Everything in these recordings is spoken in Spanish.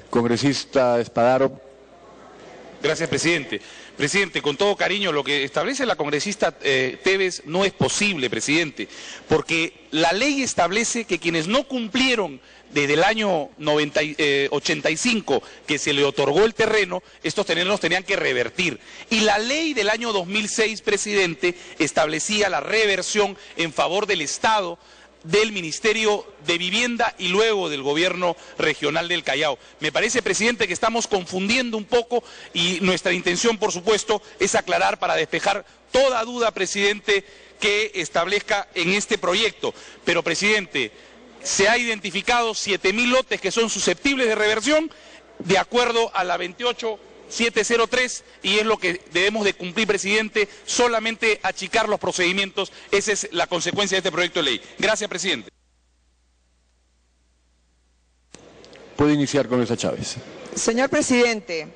Congresista Spadaro. Gracias, presidente. Presidente, con todo cariño, lo que establece la congresista Tevez no es posible, presidente, porque la ley establece que quienes no cumplieron desde el año 85 que se le otorgó el terreno, estos terrenos tenían que revertir. Y la ley del año 2006, presidente, establecía la reversión en favor del Estado, del Ministerio de Vivienda y luego del Gobierno Regional del Callao. Me parece, presidente, que estamos confundiendo un poco y nuestra intención, por supuesto, es aclarar para despejar toda duda, presidente, que establezca en este proyecto. Pero, presidente, se ha identificado 7.000 lotes que son susceptibles de reversión de acuerdo a la 28703 y es lo que debemos de cumplir, presidente, solamente achicar los procedimientos. Esa es la consecuencia de este proyecto de ley. Gracias, presidente. Puede iniciar con Elsa Chávez. Señor presidente,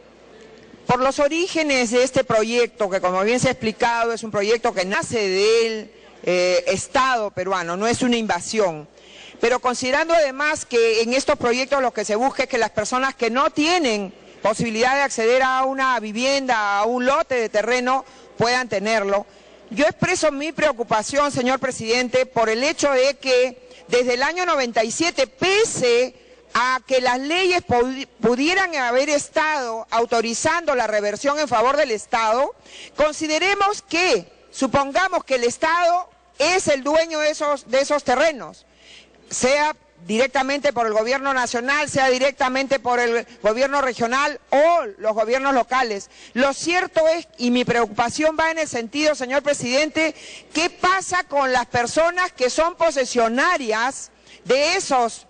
por los orígenes de este proyecto, que como bien se ha explicado es un proyecto que nace del Estado peruano, no es una invasión. Pero considerando además que en estos proyectos lo que se busca es que las personas que no tienen posibilidad de acceder a una vivienda, a un lote de terreno, puedan tenerlo. Yo expreso mi preocupación, señor presidente, por el hecho de que desde el año 97, pese a que las leyes pudieran haber estado autorizando la reversión en favor del Estado, consideremos que, supongamos que el Estado es el dueño de esos terrenos, sea directamente por el gobierno nacional, sea directamente por el gobierno regional o los gobiernos locales. Lo cierto es, y mi preocupación va en el sentido, señor presidente, ¿qué pasa con las personas que son posesionarias de esos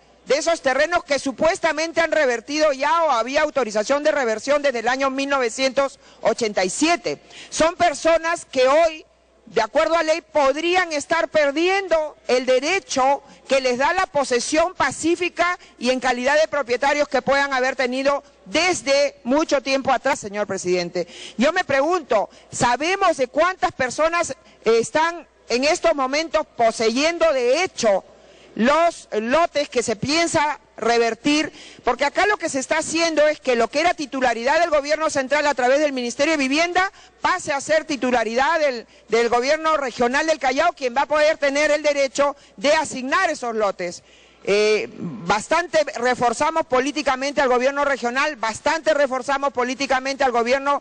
terrenos que supuestamente han revertido ya o había autorización de reversión desde el año 1987? Son personas que hoy, de acuerdo a ley, podrían estar perdiendo el derecho que les da la posesión pacífica y en calidad de propietarios que puedan haber tenido desde mucho tiempo atrás, señor presidente. Yo me pregunto, ¿sabemos de cuántas personas están en estos momentos poseyendo de hecho los lotes que se piensa revertir? Porque acá lo que se está haciendo es que lo que era titularidad del gobierno central a través del Ministerio de Vivienda pase a ser titularidad del gobierno regional del Callao, quien va a poder tener el derecho de asignar esos lotes. Bastante reforzamos políticamente al gobierno regional, bastante reforzamos políticamente al gobierno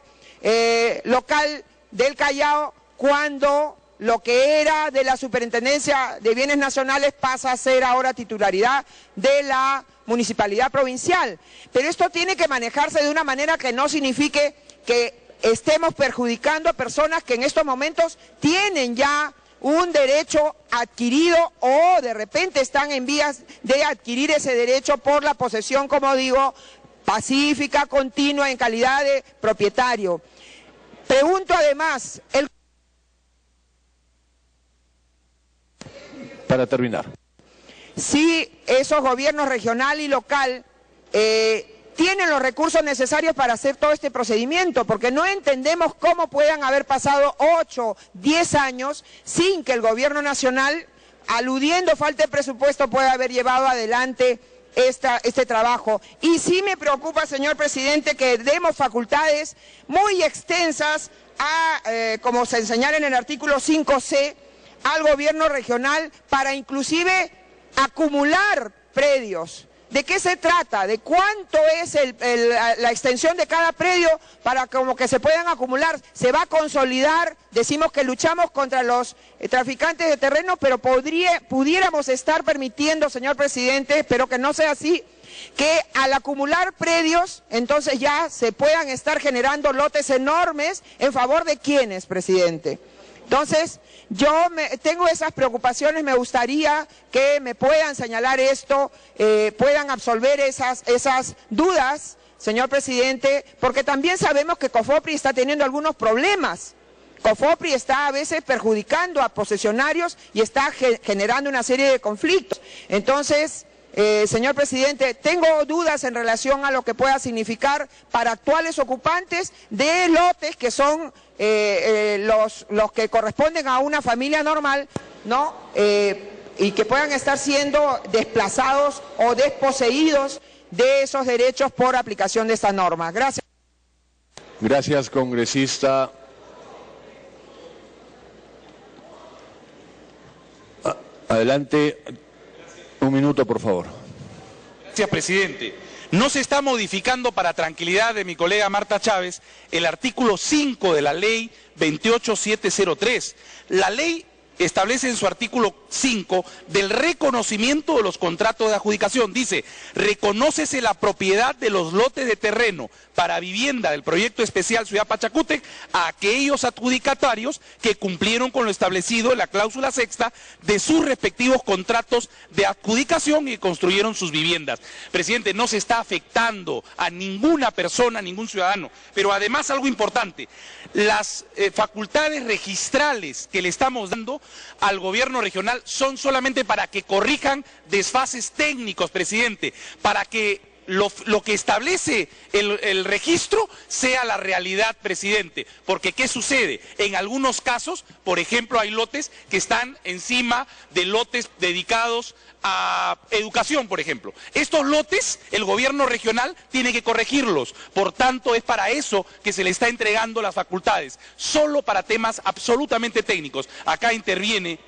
local del Callao cuando lo que era de la Superintendencia de Bienes Nacionales pasa a ser ahora titularidad de la Municipalidad Provincial. Pero esto tiene que manejarse de una manera que no signifique que estemos perjudicando a personas que en estos momentos tienen ya un derecho adquirido o de repente están en vías de adquirir ese derecho por la posesión, como digo, pacífica, continua, en calidad de propietario. Pregunto además, Para terminar. Si esos gobiernos regional y local tienen los recursos necesarios para hacer todo este procedimiento, porque no entendemos cómo puedan haber pasado 8, 10 años sin que el gobierno nacional, aludiendo falta de presupuesto, pueda haber llevado adelante este trabajo. Y sí me preocupa, señor presidente, que demos facultades muy extensas como se señala en el artículo 5C, al gobierno regional para inclusive acumular predios. ¿De qué se trata? ¿De cuánto es la extensión de cada predio para como que se puedan acumular? Se va a consolidar, decimos que luchamos contra los traficantes de terreno, pero pudiéramos estar permitiendo, señor presidente, espero que no sea así, que al acumular predios, entonces ya se puedan estar generando lotes enormes en favor de ¿quiénes, presidente? Entonces, yo tengo esas preocupaciones, me gustaría que me puedan señalar esto, puedan absolver esas dudas, señor presidente, porque también sabemos que COFOPRI está teniendo algunos problemas. COFOPRI está a veces perjudicando a posesionarios y está generando una serie de conflictos. Entonces, señor presidente, tengo dudas en relación a lo que pueda significar para actuales ocupantes de lotes que son los que corresponden a una familia normal, ¿no? y que puedan estar siendo desplazados o desposeídos de esos derechos por aplicación de esta norma. Gracias. Gracias, congresista. Adelante, un minuto, por favor. Gracias, presidente. No se está modificando, para tranquilidad de mi colega Marta Chávez, el artículo 5 de la ley 28703. La ley establece en su artículo 5 del reconocimiento de los contratos de adjudicación. Dice, reconócese la propiedad de los lotes de terreno para vivienda del proyecto especial Ciudad Pachacútec a aquellos adjudicatarios que cumplieron con lo establecido en la cláusula sexta de sus respectivos contratos de adjudicación y construyeron sus viviendas. Presidente, no se está afectando a ninguna persona, a ningún ciudadano, pero además algo importante, las facultades registrales que le estamos dando al gobierno regional son solamente para que corrijan desfases técnicos, presidente, para que lo que establece el registro sea la realidad, presidente, porque ¿qué sucede? En algunos casos, por ejemplo, hay lotes que están encima de lotes dedicados a educación, por ejemplo. Estos lotes, el gobierno regional tiene que corregirlos, por tanto es para eso que se le está entregando las facultades, solo para temas absolutamente técnicos. Acá interviene,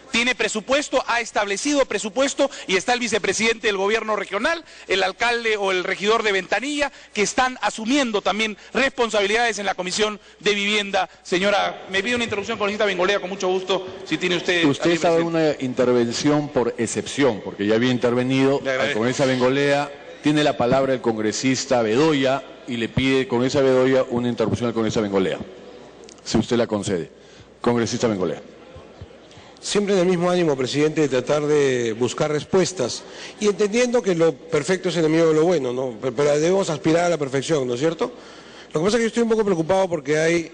tiene presupuesto, ha establecido presupuesto y está el vicepresidente del gobierno regional, el alcalde o el regidor de Ventanilla, que están asumiendo también responsabilidades en la Comisión de Vivienda. Señora, me pide una interrupción, congresista Bengolea, con mucho gusto, si tiene usted... Usted está dando una intervención por excepción, porque ya había intervenido al congresista Bengolea. Tiene la palabra el congresista Bedoya y le pide, congresista Bedoya, una interrupción al congresista Bengolea, si usted la concede. Congresista Bengolea. Siempre en el mismo ánimo, presidente, de tratar de buscar respuestas y entendiendo que lo perfecto es enemigo de lo bueno, ¿no? Pero debemos aspirar a la perfección, ¿no es cierto? Lo que pasa es que yo estoy un poco preocupado porque hay,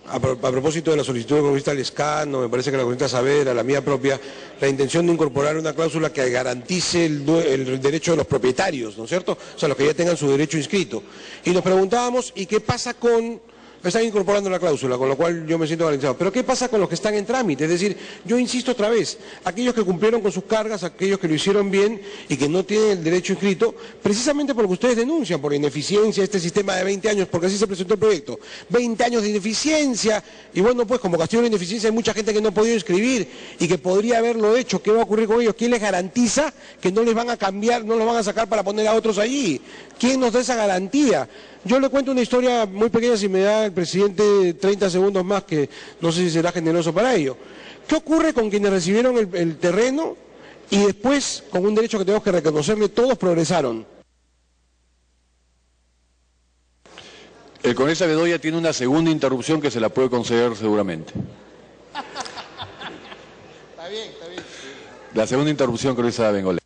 a propósito de la solicitud del congresista Lescano, me parece que la congresista Saavedra, la mía propia, la intención de incorporar una cláusula que garantice el derecho de los propietarios, ¿no es cierto? O sea, los que ya tengan su derecho inscrito. Y nos preguntábamos, ¿y qué pasa con...? Están incorporando la cláusula, con lo cual yo me siento garantizado. Pero ¿qué pasa con los que están en trámite? Es decir, yo insisto otra vez, aquellos que cumplieron con sus cargas, aquellos que lo hicieron bien y que no tienen el derecho inscrito, precisamente por lo que ustedes denuncian, por la ineficiencia de este sistema de 20 años, porque así se presentó el proyecto. 20 años de ineficiencia, y bueno, pues como castigo de la ineficiencia hay mucha gente que no ha podido inscribir y que podría haberlo hecho. ¿Qué va a ocurrir con ellos? ¿Quién les garantiza que no les van a cambiar, no los van a sacar para poner a otros allí? ¿Quién nos da esa garantía? Yo le cuento una historia muy pequeña, si me da el presidente 30 segundos más, que no sé si será generoso para ello. ¿Qué ocurre con quienes recibieron el terreno y después, con un derecho que tenemos que reconocerle, todos progresaron? El congresista Bedoya tiene una segunda interrupción que se la puede conceder seguramente. Está bien, está bien. La segunda interrupción, congresista Bengolea.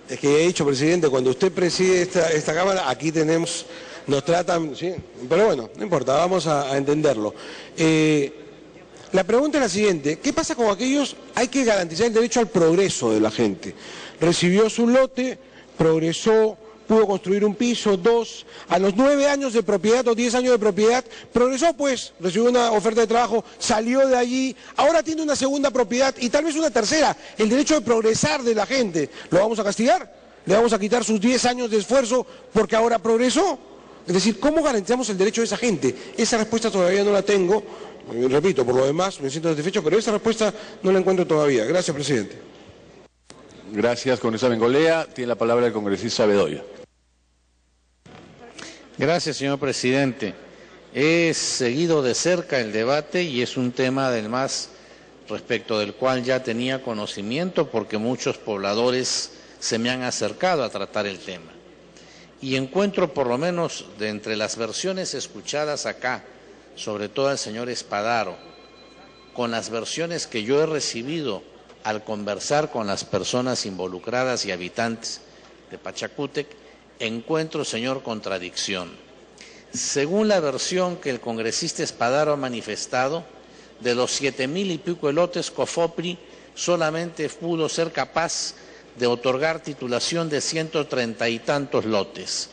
Es que ya he dicho, presidente, cuando usted preside esta Cámara, aquí tenemos... Nos tratan, sí, pero bueno, no importa, vamos a entenderlo. La pregunta es la siguiente, ¿qué pasa con aquellos? Hay que garantizar el derecho al progreso de la gente. Recibió su lote, progresó, pudo construir un piso, dos, a los 9 años de propiedad o 10 años de propiedad, progresó pues, recibió una oferta de trabajo, salió de allí, ahora tiene una segunda propiedad y tal vez una tercera, el derecho de progresar de la gente. ¿Lo vamos a castigar? ¿Le vamos a quitar sus 10 años de esfuerzo porque ahora progresó? Es decir, ¿cómo garantizamos el derecho de esa gente? Esa respuesta todavía no la tengo, repito, por lo demás me siento satisfecho, pero esa respuesta no la encuentro todavía. Gracias, presidente. Gracias, congresista Bengolea. Tiene la palabra el congresista Bedoya. Gracias, señor presidente. He seguido de cerca el debate y es un tema además respecto del cual ya tenía conocimiento porque muchos pobladores se me han acercado a tratar el tema. Y encuentro, por lo menos de entre las versiones escuchadas acá, sobre todo al señor Spadaro, con las versiones que yo he recibido al conversar con las personas involucradas y habitantes de Pachacútec, encuentro, señor, contradicción. Según la versión que el congresista Spadaro ha manifestado, de los 7,000 y pico lotes, COFOPRI solamente pudo ser capaz de otorgar titulación de 130 y tantos lotes,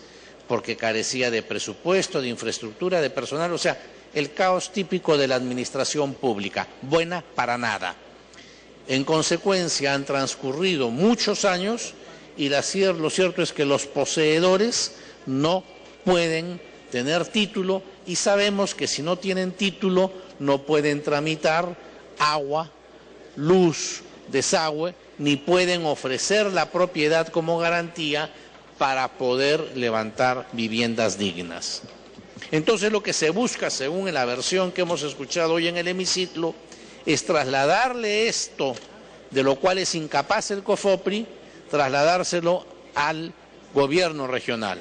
porque carecía de presupuesto, de infraestructura, de personal, o sea, el caos típico de la administración pública, buena para nada. En consecuencia, han transcurrido muchos años y lo cierto es que los poseedores no pueden tener título y sabemos que si no tienen título no pueden tramitar agua, luz, desagüe, ni pueden ofrecer la propiedad como garantía para poder levantar viviendas dignas. Entonces lo que se busca, según la versión que hemos escuchado hoy en el hemiciclo, es trasladarle esto, de lo cual es incapaz el COFOPRI, trasladárselo al gobierno regional.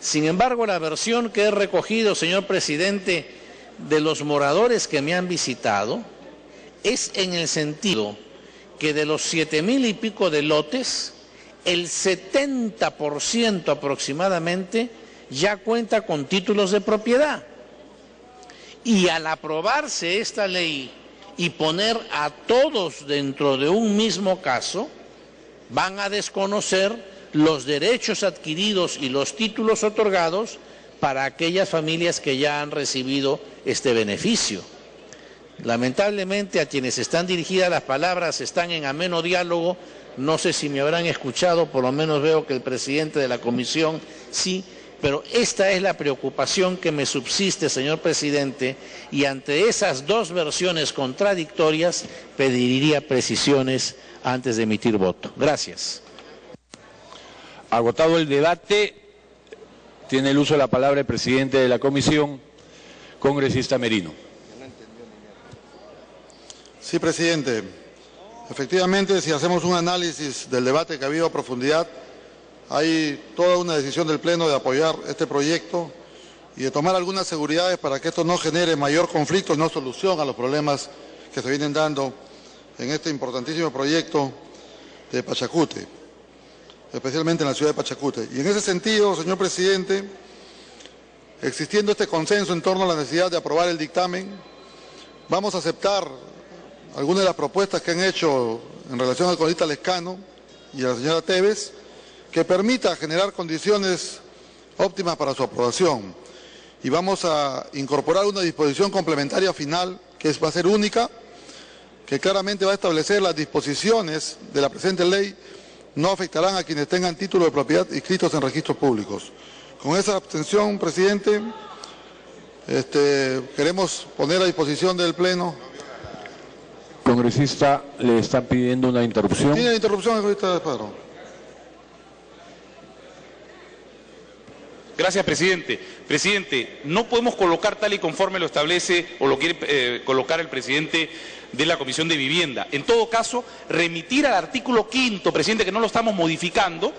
Sin embargo, la versión que he recogido, señor presidente, de los moradores que me han visitado, es en el sentido que de los 7.000 y pico de lotes, el 70% aproximadamente ya cuenta con títulos de propiedad. Y al aprobarse esta ley y poner a todos dentro de un mismo caso, van a desconocer los derechos adquiridos y los títulos otorgados para aquellas familias que ya han recibido este beneficio. Lamentablemente a quienes están dirigidas las palabras están en ameno diálogo, no sé si me habrán escuchado, por lo menos veo que el presidente de la comisión sí, pero esta es la preocupación que me subsiste, señor presidente, y ante esas dos versiones contradictorias pediría precisiones antes de emitir voto. Gracias. Agotado el debate, tiene el uso de la palabra el presidente de la comisión, congresista Merino. Sí, presidente. Efectivamente, si hacemos un análisis del debate que ha habido a profundidad, hay toda una decisión del Pleno de apoyar este proyecto y de tomar algunas seguridades para que esto no genere mayor conflicto, no solución a los problemas que se vienen dando en este importantísimo proyecto de Pachacute, especialmente en la ciudad de Pachacute. Y en ese sentido, señor presidente, existiendo este consenso en torno a la necesidad de aprobar el dictamen, vamos a aceptar algunas de las propuestas que han hecho en relación al congresista Lescano y a la señora Tevez, que permita generar condiciones óptimas para su aprobación. Y vamos a incorporar una disposición complementaria final, que va a ser única, que claramente va a establecer las disposiciones de la presente ley, no afectarán a quienes tengan título de propiedad inscritos en registros públicos. Con esa abstención, presidente, queremos poner a disposición del Pleno. Congresista, le están pidiendo una interrupción. Tiene la interrupción, congresista Padrón. Gracias, presidente. Presidente, no podemos colocar tal y conforme lo establece o lo quiere colocar el presidente de la Comisión de Vivienda. En todo caso, remitir al artículo 5º, presidente, que no lo estamos modificando,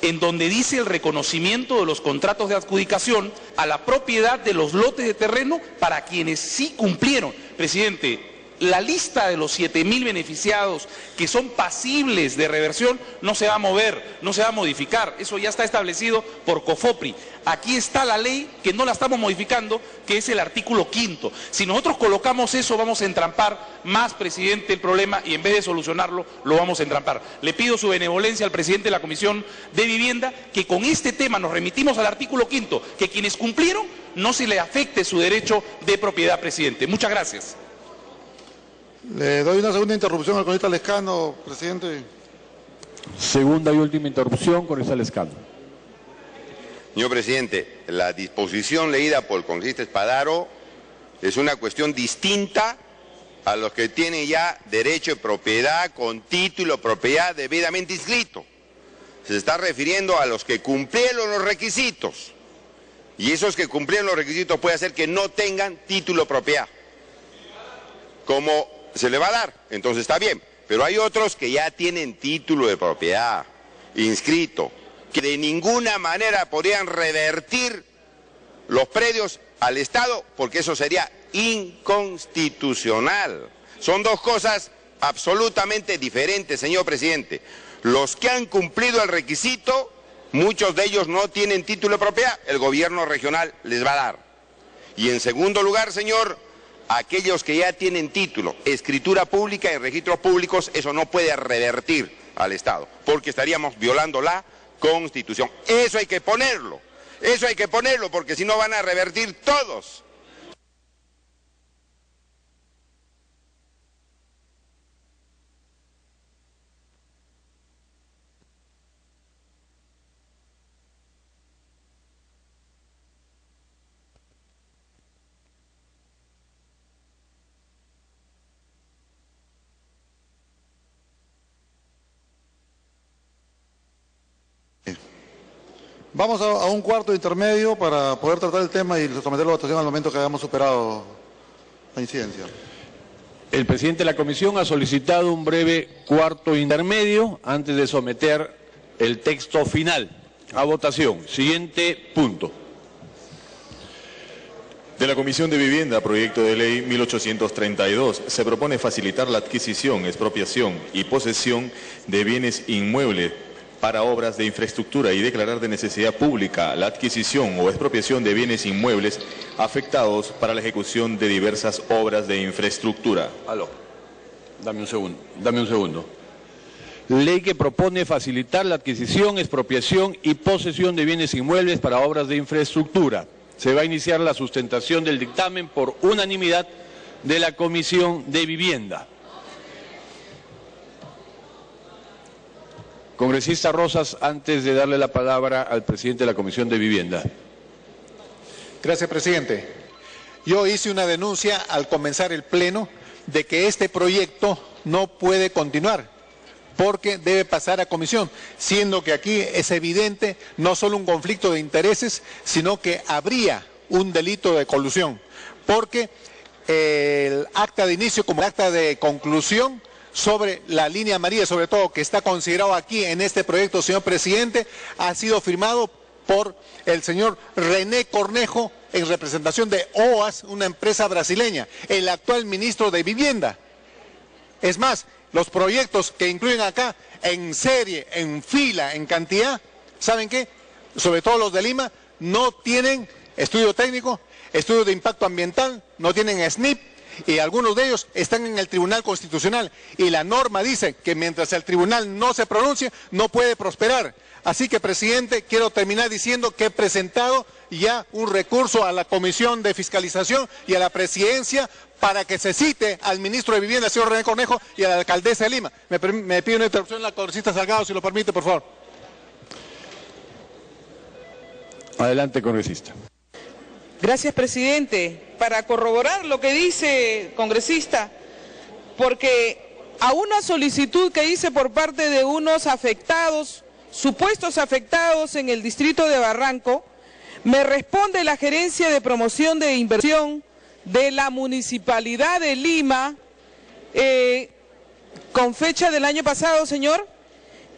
en donde dice el reconocimiento de los contratos de adjudicación a la propiedad de los lotes de terreno para quienes sí cumplieron. Presidente, la lista de los 7.000 beneficiados que son pasibles de reversión no se va a mover, no se va a modificar. Eso ya está establecido por COFOPRI. Aquí está la ley que no la estamos modificando, que es el artículo 5º. Si nosotros colocamos eso, vamos a entrampar más, presidente, el problema y en vez de solucionarlo, lo vamos a entrampar. Le pido su benevolencia al presidente de la Comisión de Vivienda que con este tema nos remitimos al artículo 5º, que quienes cumplieron no se le afecte su derecho de propiedad, presidente. Muchas gracias. Le doy una segunda interrupción al congresista Lescano, presidente. Segunda y última interrupción, congresista Lescano. Señor presidente, la disposición leída por el congresista Espadaro es una cuestión distinta a los que tienen ya derecho de propiedad con título de propiedad debidamente inscrito. Se está refiriendo a los que cumplieron los requisitos. Y esos que cumplieron los requisitos puede hacer que no tengan título de propiedad. Como se le va a dar, entonces está bien. Pero hay otros que ya tienen título de propiedad inscrito, que de ninguna manera podrían revertir los predios al Estado, porque eso sería inconstitucional. Son dos cosas absolutamente diferentes, señor presidente. Los que han cumplido el requisito, muchos de ellos no tienen título de propiedad, el gobierno regional les va a dar. Y en segundo lugar, señor, aquellos que ya tienen título, escritura pública y registros públicos, eso no puede revertir al Estado, porque estaríamos violando la Constitución. Eso hay que ponerlo, porque si no van a revertir todos. Vamos a un cuarto intermedio para poder tratar el tema y someterlo a votación al momento que hayamos superado la incidencia. El presidente de la comisión ha solicitado un breve cuarto intermedio antes de someter el texto final a votación. Siguiente punto. De la Comisión de Vivienda, proyecto de ley 1832, se propone facilitar la adquisición, expropiación y posesión de bienes inmuebles para obras de infraestructura y declarar de necesidad pública la adquisición o expropiación de bienes inmuebles afectados para la ejecución de diversas obras de infraestructura. Aló, dame un segundo. Ley que propone facilitar la adquisición, expropiación y posesión de bienes inmuebles para obras de infraestructura. Se va a iniciar la sustentación del dictamen por unanimidad de la Comisión de Vivienda. Congresista Rosas, antes de darle la palabra al presidente de la Comisión de Vivienda. Gracias, presidente. Yo hice una denuncia al comenzar el pleno de que este proyecto no puede continuar porque debe pasar a comisión, siendo que aquí es evidente no solo un conflicto de intereses, sino que habría un delito de colusión, porque el acta de inicio como el acta de conclusión sobre la línea amarilla, sobre todo que está considerado aquí en este proyecto, señor presidente, ha sido firmado por el señor René Cornejo en representación de OAS, una empresa brasileña, el actual ministro de Vivienda. Es más, los proyectos que incluyen acá en serie, en fila, en cantidad, ¿saben qué? Sobre todo los de Lima, no tienen estudio técnico, estudio de impacto ambiental, no tienen SNIP, y algunos de ellos están en el Tribunal Constitucional. Y la norma dice que mientras el tribunal no se pronuncie, no puede prosperar. Así que, presidente, quiero terminar diciendo que he presentado ya un recurso a la Comisión de Fiscalización y a la Presidencia para que se cite al ministro de Vivienda, el señor René Cornejo, y a la alcaldesa de Lima. Me pide una interrupción la congresista Salgado, si lo permite, por favor. Adelante, congresista. Gracias, presidente. Para corroborar lo que dice congresista, porque a una solicitud que hice por parte de unos afectados, supuestos afectados en el distrito de Barranco, me responde la Gerencia de Promoción de Inversión de la Municipalidad de Lima, con fecha del año pasado, señor,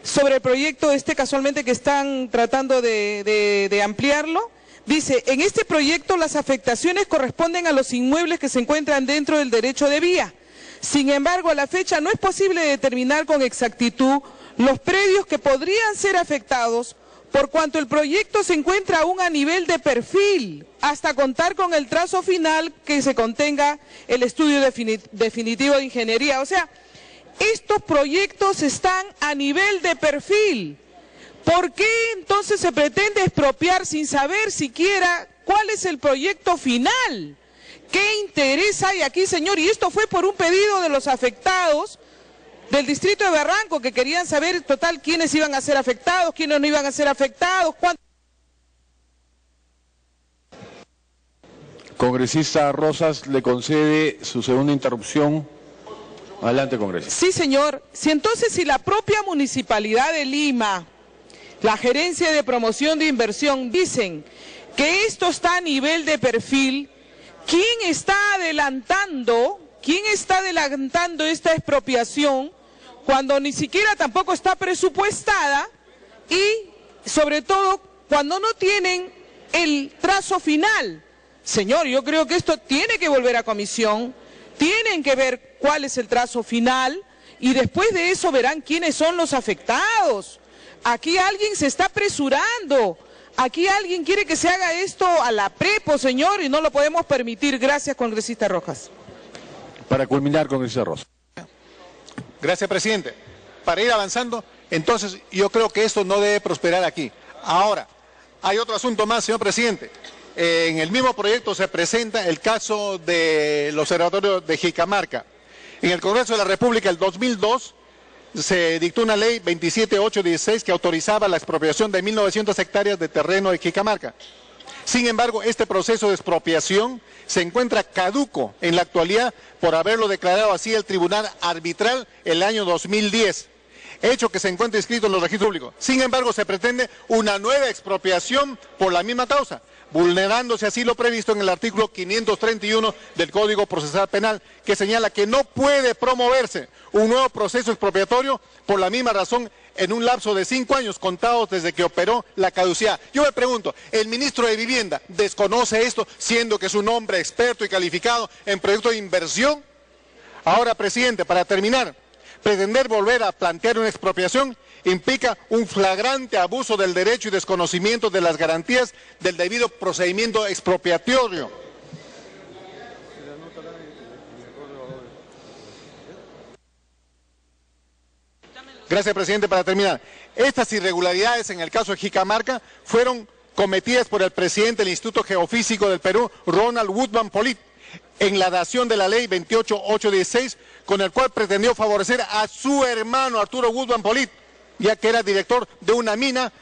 sobre el proyecto casualmente que están tratando de ampliarlo. Dice, en este proyecto las afectaciones corresponden a los inmuebles que se encuentran dentro del derecho de vía. Sin embargo, a la fecha no es posible determinar con exactitud los predios que podrían ser afectados por cuanto el proyecto se encuentra aún a nivel de perfil, hasta contar con el trazo final que se contenga el estudio definitivo de ingeniería. O sea, estos proyectos están a nivel de perfil. ¿Por qué entonces se pretende expropiar sin saber siquiera cuál es el proyecto final? ¿Qué interés hay aquí, señor? Y esto fue por un pedido de los afectados del distrito de Barranco, que querían saber total quiénes iban a ser afectados, quiénes no iban a ser afectados, cuánto. Congresista Rosas, le concede su segunda interrupción. Adelante, congresista. Sí, señor. Si la propia Municipalidad de Lima, la Gerencia de Promoción de Inversión dicen que esto está a nivel de perfil, ¿quién está adelantando esta expropiación cuando ni siquiera tampoco está presupuestada y sobre todo cuando no tienen el trazo final? Señor, yo creo que esto tiene que volver a comisión, tienen que ver cuál es el trazo final y después de eso verán quiénes son los afectados. Aquí alguien se está apresurando, aquí alguien quiere que se haga esto a la prepo, señor, y no lo podemos permitir. Gracias, congresista Rojas. Para culminar, congresista Rojas. Gracias, presidente. Para ir avanzando, entonces yo creo que esto no debe prosperar aquí. Ahora, hay otro asunto más, señor presidente. En el mismo proyecto se presenta el caso del observatorio de Jicamarca. En el Congreso de la República, el 2002, se dictó una ley 27816 que autorizaba la expropiación de 1.900 hectáreas de terreno de Jicamarca. Sin embargo, este proceso de expropiación se encuentra caduco en la actualidad por haberlo declarado así el Tribunal Arbitral el año 2010. hecho que se encuentra inscrito en los registros públicos. Sin embargo, se pretende una nueva expropiación por la misma causa, vulnerándose así lo previsto en el artículo 531 del Código Procesal Penal, que señala que no puede promoverse un nuevo proceso expropiatorio por la misma razón en un lapso de 5 años contados desde que operó la caducidad. Yo me pregunto, ¿el ministro de Vivienda desconoce esto, siendo que es un hombre experto y calificado en proyectos de inversión? Ahora, presidente, para terminar, pretender volver a plantear una expropiación implica un flagrante abuso del derecho y desconocimiento de las garantías del debido procedimiento expropiatorio. Gracias, presidente. Para terminar, estas irregularidades en el caso de Jicamarca fueron cometidas por el presidente del Instituto Geofísico del Perú, Ronald Woodman Pollitt, en la dación de la ley 28816, con el cual pretendió favorecer a su hermano Arturo Woodman Pollitt, ya que era director de una mina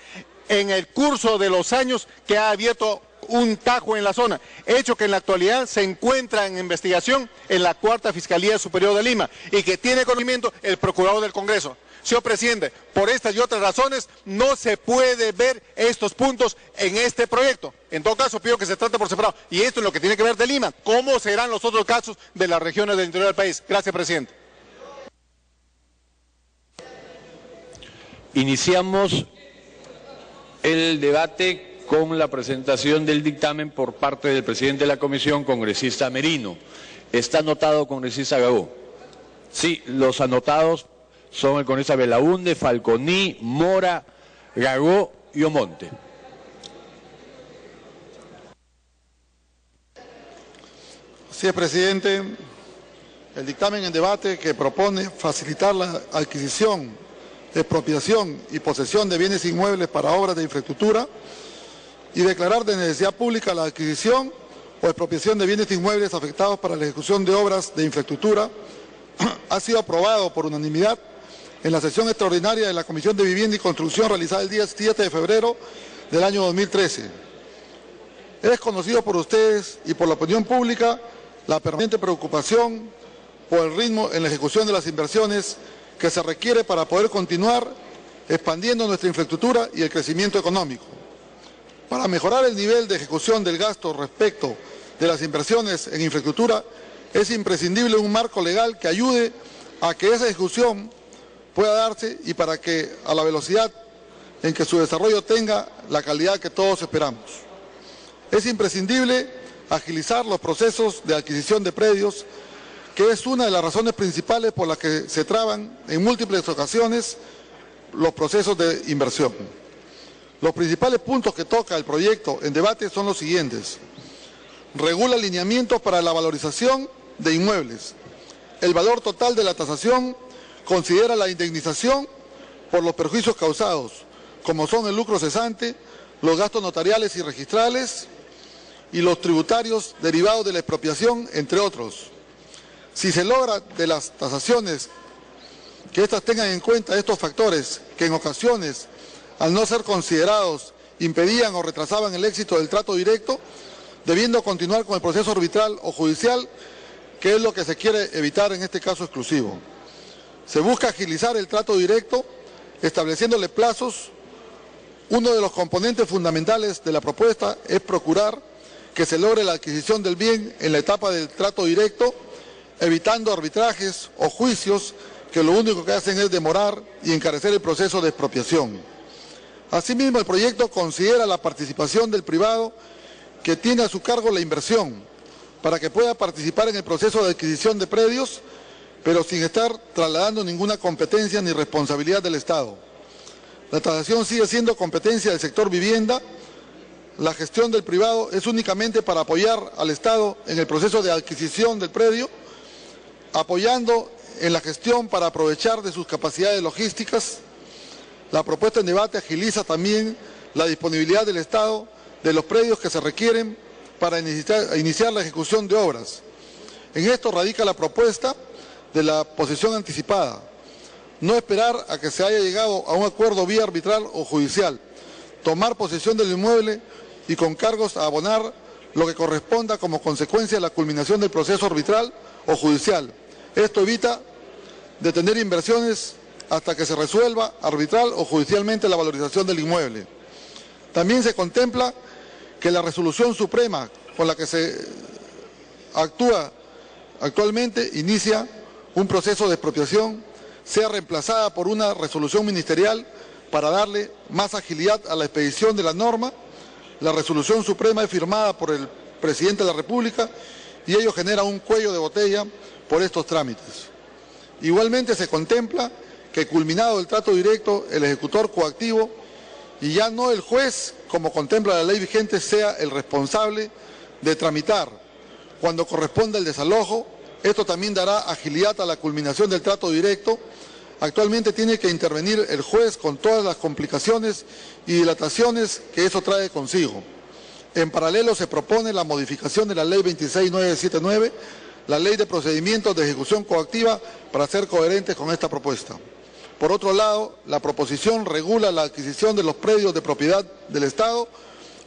en el curso de los años que ha abierto un tajo en la zona, hecho que en la actualidad se encuentra en investigación en la 4ª Fiscalía Superior de Lima y que tiene conocimiento el Procurador del Congreso. Señor presidente, por estas y otras razones no se puede ver estos puntos en este proyecto. En todo caso, pido que se trate por separado. Y esto es lo que tiene que ver de Lima. ¿Cómo serán los otros casos de las regiones del interior del país? Gracias, presidente. Iniciamos el debate con la presentación del dictamen por parte del presidente de la comisión, congresista Merino. ¿Está anotado, congresista Gagó? Sí, los anotados son el congresista Belaúnde, Falconi, Mora, Gagó y Omonte. Así es, presidente. El dictamen en debate que propone facilitar la adquisición, expropiación y posesión de bienes inmuebles para obras de infraestructura y declarar de necesidad pública la adquisición o expropiación de bienes inmuebles afectados para la ejecución de obras de infraestructura ha sido aprobado por unanimidad en la sesión extraordinaria de la Comisión de Vivienda y Construcción realizada el día 7 de febrero del año 2013. Es conocido por ustedes y por la opinión pública la permanente preocupación por el ritmo en la ejecución de las inversiones que se requiere para poder continuar expandiendo nuestra infraestructura y el crecimiento económico. Para mejorar el nivel de ejecución del gasto respecto de las inversiones en infraestructura, es imprescindible un marco legal que ayude a que esa ejecución pueda darse y para que a la velocidad en que su desarrollo tenga la calidad que todos esperamos. Es imprescindible agilizar los procesos de adquisición de predios, que es una de las razones principales por las que se traban en múltiples ocasiones los procesos de inversión. Los principales puntos que toca el proyecto en debate son los siguientes. Regula lineamientos para la valorización de inmuebles. El valor total de la tasación considera la indemnización por los perjuicios causados, como son el lucro cesante, los gastos notariales y registrales y los tributarios derivados de la expropiación, entre otros. Si se logra de las tasaciones que éstas tengan en cuenta estos factores que en ocasiones, al no ser considerados, impedían o retrasaban el éxito del trato directo, debiendo continuar con el proceso arbitral o judicial, que es lo que se quiere evitar en este caso exclusivo. Se busca agilizar el trato directo, estableciéndole plazos. Uno de los componentes fundamentales de la propuesta es procurar que se logre la adquisición del bien en la etapa del trato directo, evitando arbitrajes o juicios que lo único que hacen es demorar y encarecer el proceso de expropiación. Asimismo, el proyecto considera la participación del privado que tiene a su cargo la inversión, para que pueda participar en el proceso de adquisición de predios, pero sin estar trasladando ninguna competencia ni responsabilidad del Estado. La tasación sigue siendo competencia del sector vivienda. La gestión del privado es únicamente para apoyar al Estado en el proceso de adquisición del predio, apoyando en la gestión para aprovechar de sus capacidades logísticas. La propuesta en debate agiliza también la disponibilidad del Estado de los predios que se requieren para iniciar la ejecución de obras. En esto radica la propuesta de la posesión anticipada. No esperar a que se haya llegado a un acuerdo vía arbitral o judicial. Tomar posesión del inmueble y con cargos a abonar lo que corresponda como consecuencia de la culminación del proceso arbitral o judicial. Esto evita detener inversiones hasta que se resuelva arbitral o judicialmente la valorización del inmueble. También se contempla que la resolución suprema con la que se actúa actualmente inicia un proceso de expropiación sea reemplazada por una resolución ministerial para darle más agilidad a la expedición de la norma. La resolución suprema es firmada por el presidente de la República y ello genera un cuello de botella por estos trámites. Igualmente se contempla que culminado el trato directo, el ejecutor coactivo y ya no el juez, como contempla la ley vigente, sea el responsable de tramitar cuando corresponda el desalojo. Esto también dará agilidad a la culminación del trato directo. Actualmente tiene que intervenir el juez con todas las complicaciones y dilataciones que eso trae consigo. En paralelo se propone la modificación de la Ley 26979, la Ley de Procedimientos de Ejecución Coactiva, para ser coherentes con esta propuesta. Por otro lado, la proposición regula la adquisición de los predios de propiedad del Estado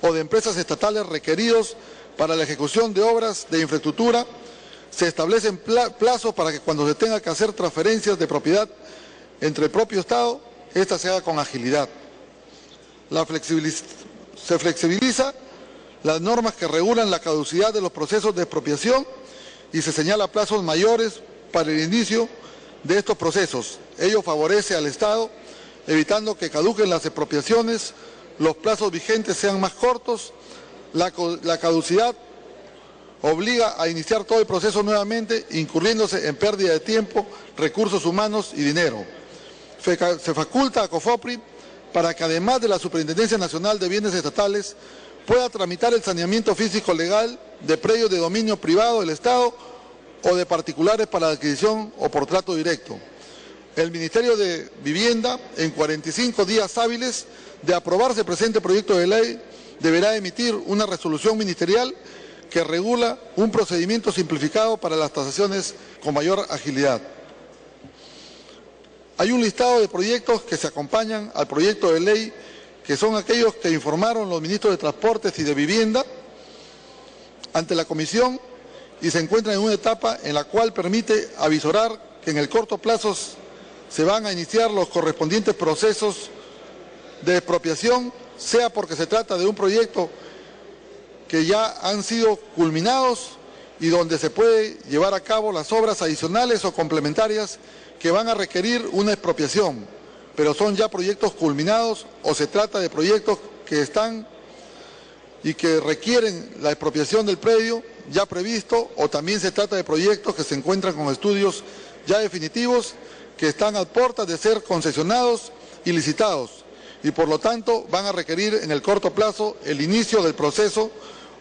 o de empresas estatales requeridos para la ejecución de obras de infraestructura. Se establecen plazos para que cuando se tenga que hacer transferencias de propiedad entre el propio Estado, esta se haga con agilidad. Se flexibiliza las normas que regulan la caducidad de los procesos de expropiación y se señala plazos mayores para el inicio de estos procesos. Ello favorece al Estado, evitando que caduquen las expropiaciones, los plazos vigentes sean más cortos, la caducidad obliga a iniciar todo el proceso nuevamente, incurriéndose en pérdida de tiempo, recursos humanos y dinero. Se faculta a COFOPRI para que además de la Superintendencia Nacional de Bienes Estatales pueda tramitar el saneamiento físico legal de predios de dominio privado del Estado o de particulares para adquisición o por trato directo. El Ministerio de Vivienda, en 45 días hábiles de aprobarse el presente proyecto de ley, deberá emitir una resolución ministerial que regula un procedimiento simplificado para las tasaciones con mayor agilidad. Hay un listado de proyectos que se acompañan al proyecto de ley, que son aquellos que informaron los ministros de Transportes y de Vivienda ante la Comisión y se encuentran en una etapa en la cual permite avisorar que en el corto plazo se van a iniciar los correspondientes procesos de expropiación, sea porque se trata de un proyecto que ya han sido culminados y donde se puede llevar a cabo las obras adicionales o complementarias que van a requerir una expropiación, pero son ya proyectos culminados, o se trata de proyectos que están y que requieren la expropiación del predio ya previsto, o también se trata de proyectos que se encuentran con estudios ya definitivos que están a puertas de ser concesionados y licitados y por lo tanto van a requerir en el corto plazo el inicio del proceso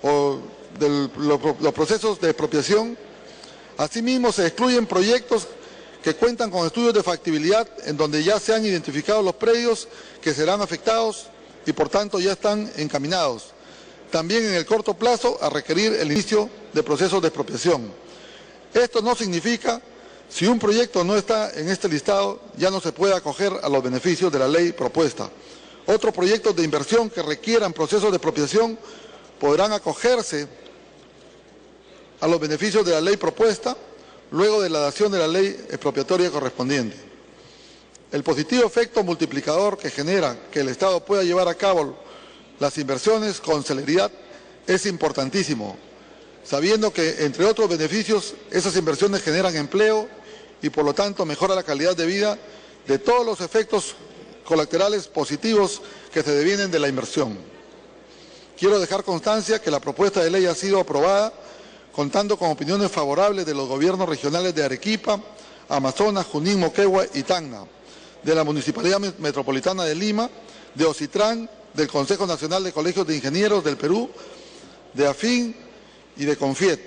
o de los procesos de expropiación. Asimismo, se excluyen proyectos que cuentan con estudios de factibilidad en donde ya se han identificado los predios que serán afectados y por tanto ya están encaminados. También en el corto plazo a requerir el inicio de procesos de expropiación. Esto no significa, si un proyecto no está en este listado, ya no se puede acoger a los beneficios de la ley propuesta. Otros proyectos de inversión que requieran procesos de expropiación podrán acogerse a los beneficios de la ley propuesta luego de la dación de la ley expropiatoria correspondiente. El positivo efecto multiplicador que genera que el Estado pueda llevar a cabo las inversiones con celeridad es importantísimo, sabiendo que, entre otros beneficios, esas inversiones generan empleo y, por lo tanto, mejora la calidad de vida de todos los efectos colaterales positivos que se devienen de la inversión. Quiero dejar constancia que la propuesta de ley ha sido aprobada contando con opiniones favorables de los gobiernos regionales de Arequipa, Amazonas, Junín, Moquegua y Tacna, de la Municipalidad Metropolitana de Lima, de Ocitrán, del Consejo Nacional de Colegios de Ingenieros del Perú, de AFIN y de CONFIET.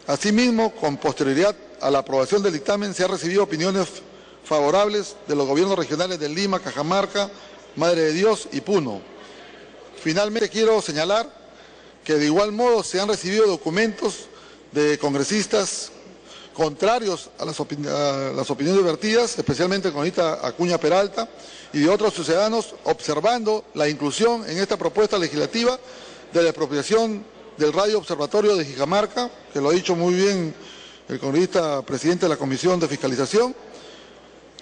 Asimismo, con posterioridad a la aprobación del dictamen, se han recibido opiniones favorables de los gobiernos regionales de Lima, Cajamarca, Madre de Dios y Puno. Finalmente, quiero señalar que de igual modo se han recibido documentos de congresistas contrarios a las opiniones vertidas, especialmente con Anita Acuña Peralta y de otros ciudadanos, observando la inclusión en esta propuesta legislativa de la expropiación del Radio Observatorio de Jicamarca, que lo ha dicho muy bien el congresista presidente de la Comisión de Fiscalización.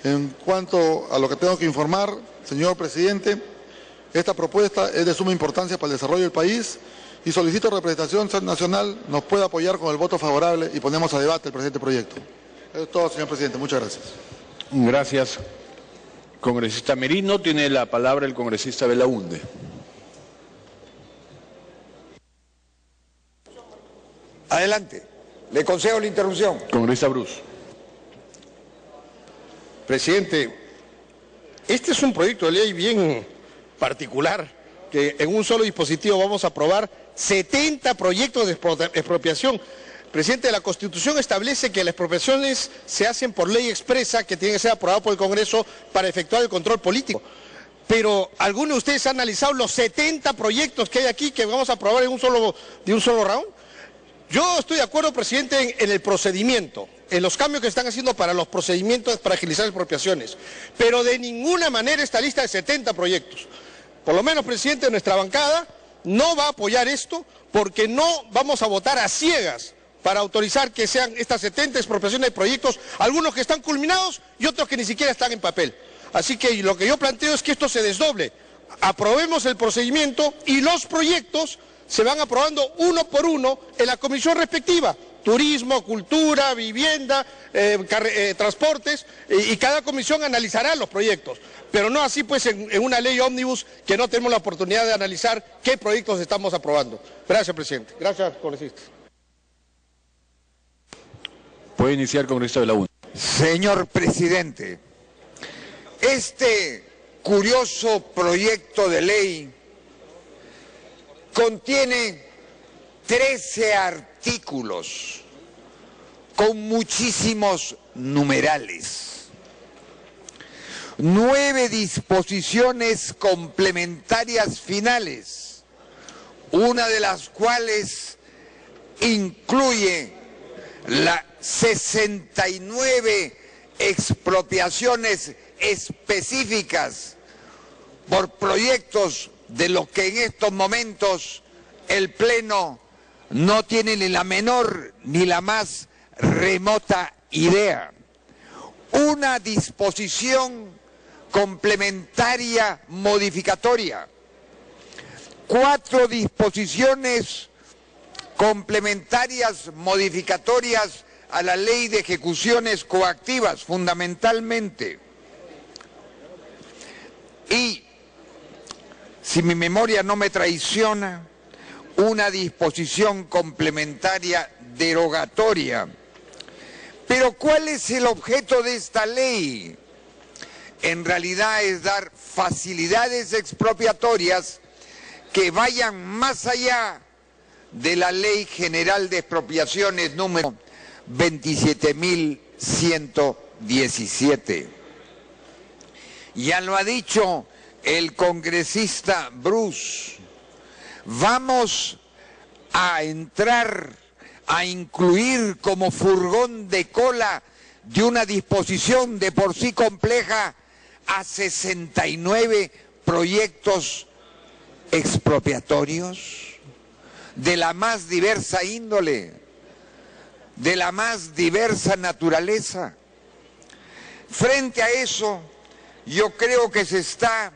En cuanto a lo que tengo que informar, señor presidente, esta propuesta es de suma importancia para el desarrollo del país y solicito representación nacional nos pueda apoyar con el voto favorable y ponemos a debate el presente proyecto. Eso es todo, señor presidente. Muchas gracias. Gracias. Congresista Merino, tiene la palabra el congresista Belaunde. Adelante. Le concedo la interrupción. Congresista Bruce. Presidente, este es un proyecto de ley bien particular, que en un solo dispositivo vamos a aprobar 70 proyectos de expropiación. Presidente, la Constitución establece que las expropiaciones se hacen por ley expresa, que tiene que ser aprobada por el Congreso para efectuar el control político. Pero ¿alguno de ustedes ha analizado los 70 proyectos que hay aquí que vamos a aprobar de un solo round? Yo estoy de acuerdo, presidente, en el procedimiento, en los cambios que están haciendo para los procedimientos para agilizar expropiaciones, pero de ninguna manera esta lista de 70 proyectos. Por lo menos, presidente, nuestra bancada no va a apoyar esto porque no vamos a votar a ciegas para autorizar que sean estas 70 expropiaciones de proyectos, algunos que están culminados y otros que ni siquiera están en papel. Así que lo que yo planteo es que esto se desdoble, aprobemos el procedimiento y los proyectos se van aprobando uno por uno en la comisión respectiva, turismo, cultura, vivienda, transportes, y cada comisión analizará los proyectos, pero no así pues en una ley ómnibus que no tenemos la oportunidad de analizar qué proyectos estamos aprobando. Gracias, presidente. Gracias, congresista. Puede iniciar, congresista Belaunde. Señor presidente, este curioso proyecto de ley contiene 13 artículos con muchísimos numerales, 9 disposiciones complementarias finales, una de las cuales incluye las 69 expropiaciones específicas por proyectos de los que en estos momentos el Pleno no tiene ni la menor ni la más remota idea. Una disposición complementaria modificatoria, 4 disposiciones complementarias modificatorias a la ley de ejecuciones coactivas, fundamentalmente. Y, si mi memoria no me traiciona, una disposición complementaria derogatoria. Pero ¿cuál es el objeto de esta ley? En realidad es dar facilidades expropiatorias que vayan más allá de la Ley General de Expropiaciones número 27.117. Ya lo ha dicho el congresista Bruce, vamos a entrar a incluir como furgón de cola de una disposición de por sí compleja a 69 proyectos expropiatorios de la más diversa índole, de la más diversa naturaleza. Frente a eso, yo creo que se está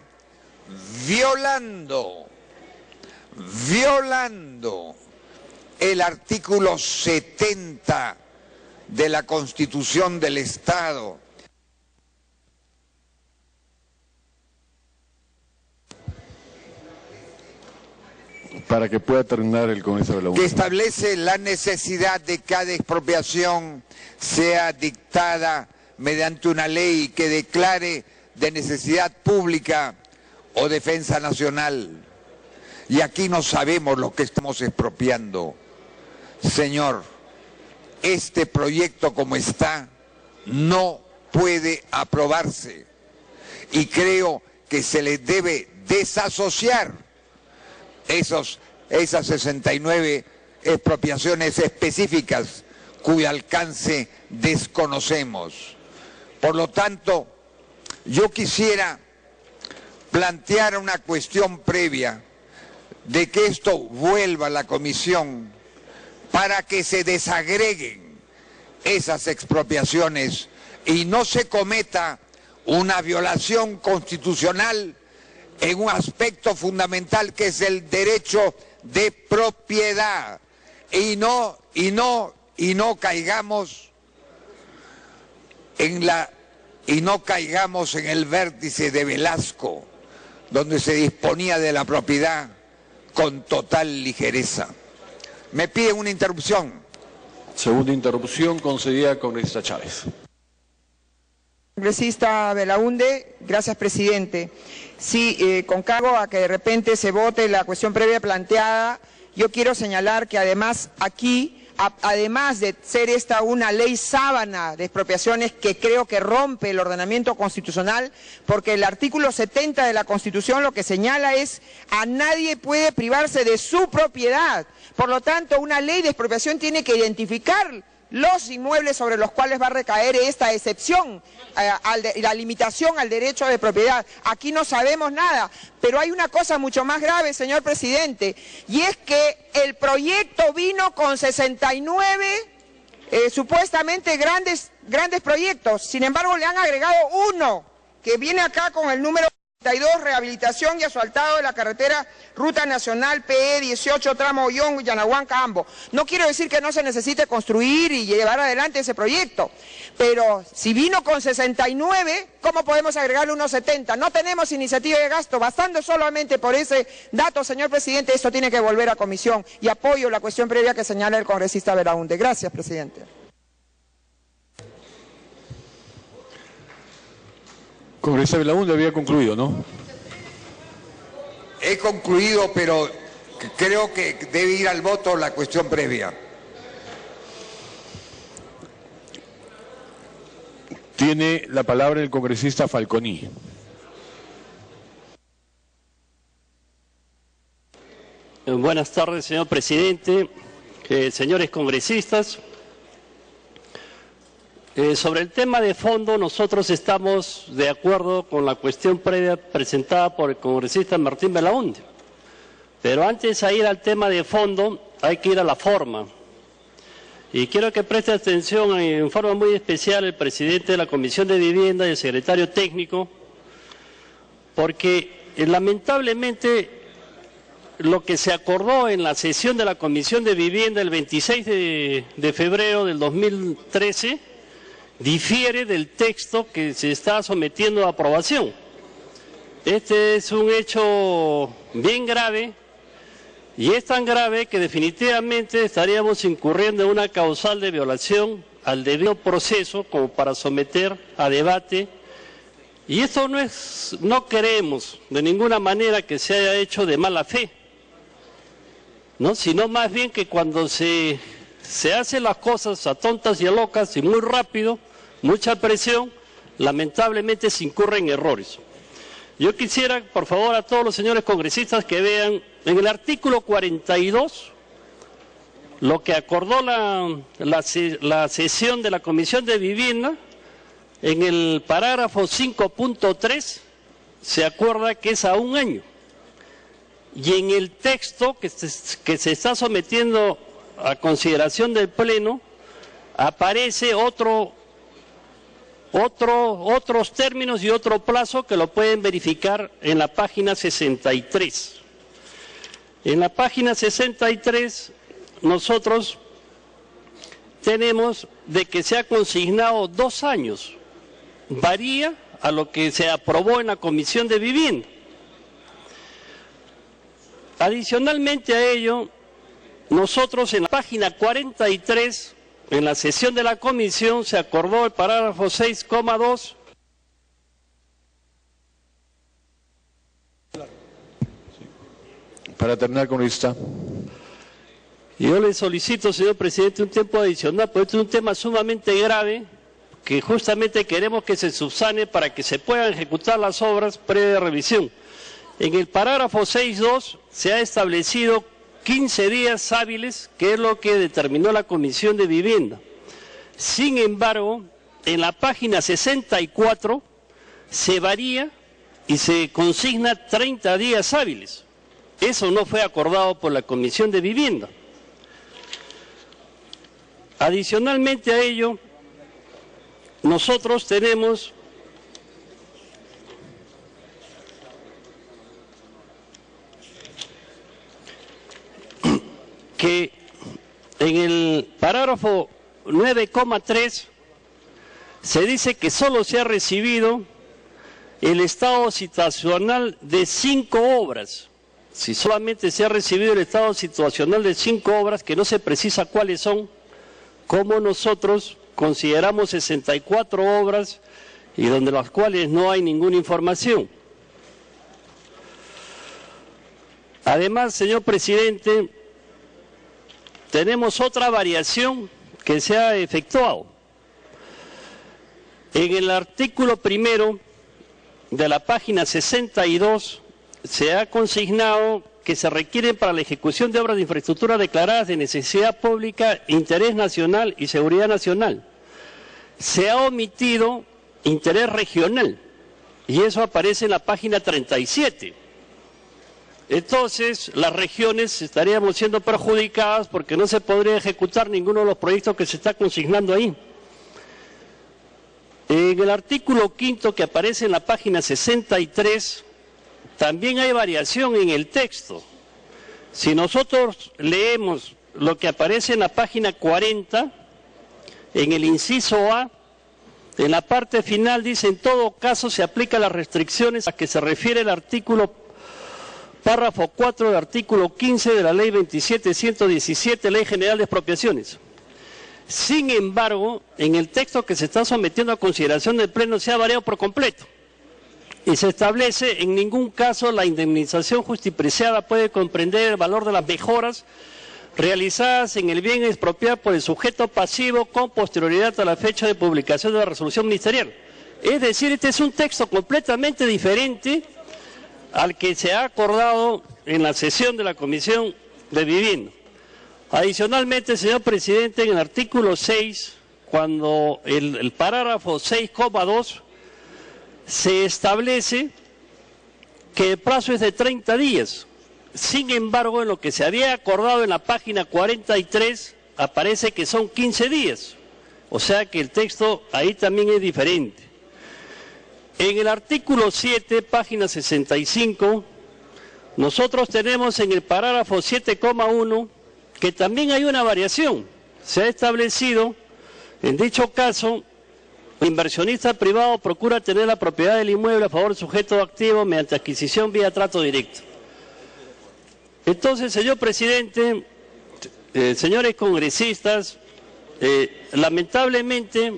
violando el artículo 70 de la Constitución del Estado. Para que pueda terminar el Congreso de la que establece la necesidad de que cada expropiación sea dictada mediante una ley que declare de necesidad pública o defensa nacional. Y aquí no sabemos lo que estamos expropiando. Señor, este proyecto como está no puede aprobarse y creo que se le debe desasociar esas 69 expropiaciones específicas cuyo alcance desconocemos. Por lo tanto, yo quisiera plantear una cuestión previa de que esto vuelva a la comisión para que se desagreguen esas expropiaciones y no se cometa una violación constitucional en un aspecto fundamental que es el derecho de propiedad. Y no caigamos en el vértice de Velasco, donde se disponía de la propiedad con total ligereza. Me piden una interrupción. Segunda interrupción concedida al congresista Chávez. Congresista Belaunde, gracias, presidente. Sí, con cargo a que de repente se vote la cuestión previa planteada, yo quiero señalar que además aquí, además de ser esta una ley sábana de expropiaciones que creo que rompe el ordenamiento constitucional, porque el artículo 70 de la Constitución lo que señala es a nadie puede privarse de su propiedad. Por lo tanto, una ley de expropiación tiene que identificar los inmuebles sobre los cuales va a recaer esta excepción, la limitación al derecho de propiedad. Aquí no sabemos nada, pero hay una cosa mucho más grave, señor presidente, y es que el proyecto vino con 69 supuestamente grandes proyectos. Sin embargo, le han agregado uno, que viene acá con el número 32, rehabilitación y asfaltado de la carretera Ruta Nacional PE 18, tramo Ollón, Yanahuanca, Ambo. No quiero decir que no se necesite construir y llevar adelante ese proyecto, pero si vino con 69, ¿cómo podemos agregarle unos 70? No tenemos iniciativa de gasto, bastando solamente por ese dato, señor presidente, esto tiene que volver a comisión, y apoyo la cuestión previa que señala el congresista Belaunde. Gracias, presidente. Congresista Belaunde había concluido, ¿no? He concluido, pero creo que debe ir al voto la cuestión previa. Tiene la palabra el congresista Falconi. Buenas tardes, señor presidente, señores congresistas. Sobre el tema de fondo, nosotros estamos de acuerdo con la cuestión previa presentada por el congresista Martín Belaunde. Pero antes de ir al tema de fondo, hay que ir a la forma. Y quiero que preste atención en forma muy especial el presidente de la Comisión de Vivienda y el secretario técnico, porque lamentablemente lo que se acordó en la sesión de la Comisión de Vivienda el 26 de febrero del 2013 difiere del texto que se está sometiendo a aprobación. Este es un hecho bien grave, y es tan grave que definitivamente estaríamos incurriendo en una causal de violación al debido proceso como para someter a debate. Y esto no queremos de ninguna manera que se haya hecho de mala fe, ¿no? Sino más bien que cuando se hacen las cosas a tontas y a locas y muy rápido, mucha presión, lamentablemente se incurren errores. Yo quisiera, por favor, a todos los señores congresistas que vean en el artículo 42 lo que acordó la sesión de la Comisión de Vivienda. En el parágrafo 5.3 se acuerda que es a 1 año. Y en el texto que se está sometiendo a consideración del Pleno aparece otros términos y otro plazo que lo pueden verificar en la página 63. En la página 63 nosotros tenemos de que se ha consignado 2 años. Varía a lo que se aprobó en la Comisión de Vivienda. Adicionalmente a ello, nosotros en la página 43, en la sesión de la comisión, se acordó el parágrafo 6,2. Para terminar, congresista. Yo le solicito, señor presidente, un tiempo adicional, porque este es un tema sumamente grave, que justamente queremos que se subsane para que se puedan ejecutar las obras previa revisión. En el parágrafo 6.2 se ha establecido 15 días hábiles, que es lo que determinó la Comisión de Vivienda. Sin embargo, en la página 64 se varía y se consigna 30 días hábiles. Eso no fue acordado por la Comisión de Vivienda. Adicionalmente a ello, nosotros tenemos que en el parágrafo 9,3 se dice que solo se ha recibido el estado situacional de 5 obras. Si solamente se ha recibido el estado situacional de 5 obras, que no se precisa cuáles son, como nosotros consideramos 64 obras y donde las cuales no hay ninguna información. Además, señor presidente, tenemos otra variación que se ha efectuado. En el artículo primero de la página 62 se ha consignado que se requieren para la ejecución de obras de infraestructura declaradas de necesidad pública, interés nacional y seguridad nacional. Se ha omitido interés regional y eso aparece en la página 37. Entonces, las regiones estaríamos siendo perjudicadas porque no se podría ejecutar ninguno de los proyectos que se está consignando ahí. En el artículo 5 que aparece en la página 63, también hay variación en el texto. Si nosotros leemos lo que aparece en la página 40, en el inciso A, en la parte final dice: en todo caso se aplican las restricciones a que se refiere el artículo párrafo 4 del artículo 15 de la Ley 27.117, Ley General de Expropiaciones. Sin embargo, en el texto que se está sometiendo a consideración del Pleno se ha variado por completo y se establece: en ningún caso la indemnización justipreciada puede comprender el valor de las mejoras realizadas en el bien expropiado por el sujeto pasivo con posterioridad a la fecha de publicación de la resolución ministerial. Es decir, este es un texto completamente diferente al que se ha acordado en la sesión de la Comisión de Vivienda. Adicionalmente, señor presidente, en el artículo 6, cuando el parágrafo 6,2 se establece que el plazo es de 30 días. Sin embargo, en lo que se había acordado en la página 43 aparece que son 15 días. O sea que el texto ahí también es diferente. En el artículo 7, página 65, nosotros tenemos en el parágrafo 7,1 que también hay una variación. Se ha establecido, en dicho caso, el inversionista privado procura tener la propiedad del inmueble a favor del sujeto activo mediante adquisición vía trato directo. Entonces, señor presidente, señores congresistas, lamentablemente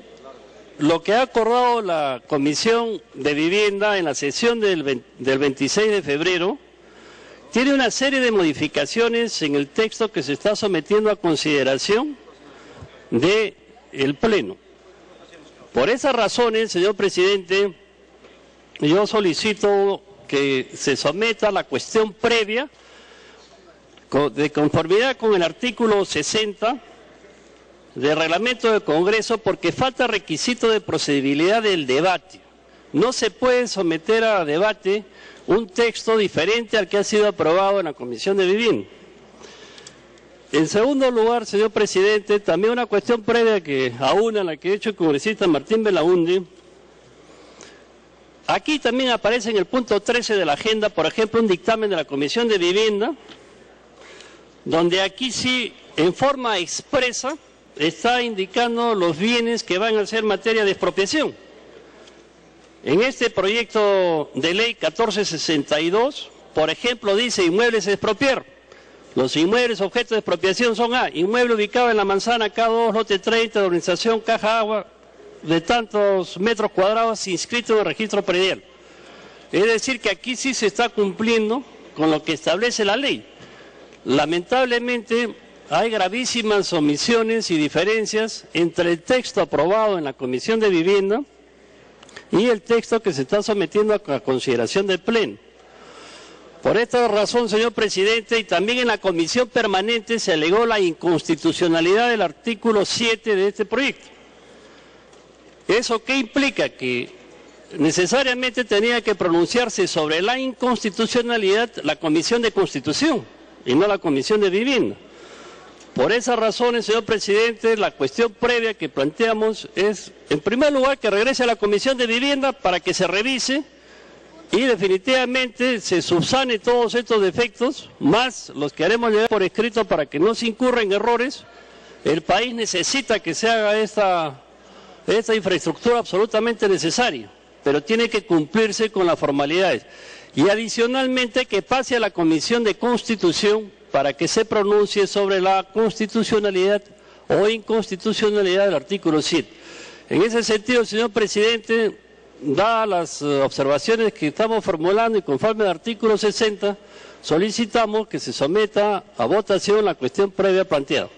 lo que ha acordado la Comisión de Vivienda en la sesión del 26 de febrero tiene una serie de modificaciones en el texto que se está sometiendo a consideración del Pleno. Por esas razones, señor presidente, yo solicito que se someta la cuestión previa de conformidad con el artículo 60 del reglamento del Congreso, porque falta requisito de procedibilidad del debate. No se puede someter a debate un texto diferente al que ha sido aprobado en la Comisión de Vivienda. En segundo lugar, señor presidente, también una cuestión previa que aúna a la que ha hecho el congresista Martín Belaunde. Aquí también aparece en el punto 13 de la agenda, por ejemplo, un dictamen de la Comisión de Vivienda, donde aquí sí, en forma expresa, está indicando los bienes que van a ser materia de expropiación. En este proyecto de ley 1462, por ejemplo, dice inmuebles a expropiar. Los inmuebles objeto de expropiación son A, inmueble ubicado en la manzana K2, lote 30, de organización Caja Agua, de tantos metros cuadrados, inscrito en el registro predial. Es decir, que aquí sí se está cumpliendo con lo que establece la ley. Lamentablemente, hay gravísimas omisiones y diferencias entre el texto aprobado en la Comisión de Vivienda y el texto que se está sometiendo a consideración del Pleno. Por esta razón, señor presidente, y también en la comisión permanente se alegó la inconstitucionalidad del artículo 7 de este proyecto. ¿Eso qué implica? Que necesariamente tenía que pronunciarse sobre la inconstitucionalidad la Comisión de Constitución y no la Comisión de Vivienda. Por esas razones, señor presidente, la cuestión previa que planteamos es, en primer lugar, que regrese a la Comisión de Vivienda para que se revise y definitivamente se subsane todos estos defectos, más los que haremos llegar por escrito para que no se incurra en errores. El país necesita que se haga esta infraestructura absolutamente necesaria, pero tiene que cumplirse con las formalidades. Y adicionalmente que pase a la Comisión de Constitución para que se pronuncie sobre la constitucionalidad o inconstitucionalidad del artículo 7. En ese sentido, señor presidente, dadas las observaciones que estamos formulando y conforme al artículo 60, solicitamos que se someta a votación la cuestión previa planteada.